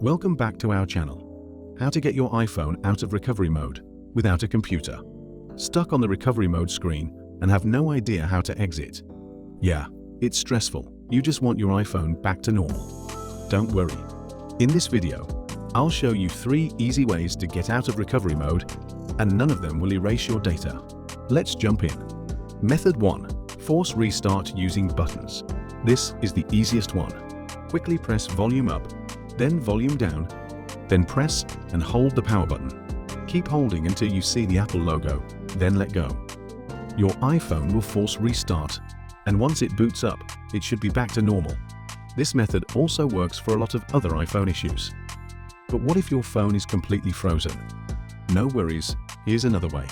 Welcome back to our channel. How to get your iPhone out of recovery mode without a computer. Stuck on the recovery mode screen and have no idea how to exit? Yeah, it's stressful. You just want your iPhone back to normal. Don't worry. In this video, I'll show you 3 easy ways to get out of recovery mode, and none of them will erase your data. Let's jump in. Method 1. Force restart using buttons. This is the easiest one. Quickly press volume up, then volume down, then press and hold the power button. Keep holding until you see the Apple logo, then let go. Your iPhone will force restart, and once it boots up, it should be back to normal. This method also works for a lot of other iPhone issues. But what if your phone is completely frozen? No worries, here's another way.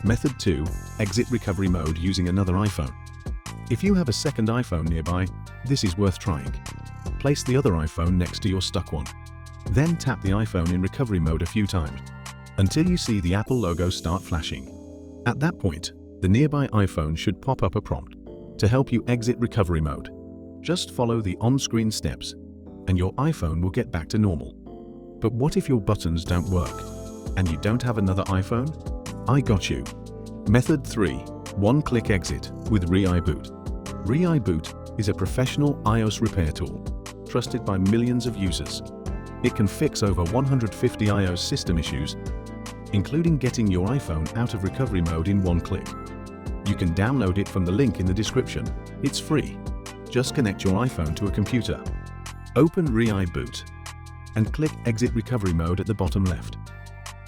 Method 2. Exit recovery mode using another iPhone. If you have a second iPhone nearby, this is worth trying. Place the other iPhone next to your stuck one. Then tap the iPhone in recovery mode a few times, until you see the Apple logo start flashing. At that point, the nearby iPhone should pop up a prompt to help you exit recovery mode. Just follow the on-screen steps, and your iPhone will get back to normal. But what if your buttons don't work, and you don't have another iPhone? I got you. Method 3. One-click exit with ReiBoot. ReiBoot is a professional iOS repair tool, trusted by millions of users. It can fix over 150 iOS system issues, including getting your iPhone out of recovery mode in one click. You can download it from the link in the description. It's free. Just connect your iPhone to a computer. Open ReiBoot and click Exit Recovery Mode at the bottom left.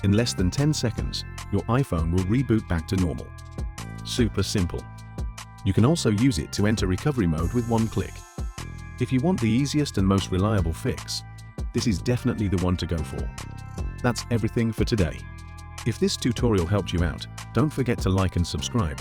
In less than 10 seconds, your iPhone will reboot back to normal. Super simple. You can also use it to enter recovery mode with one click. If you want the easiest and most reliable fix, this is definitely the one to go for. That's everything for today. If this tutorial helped you out, don't forget to like and subscribe.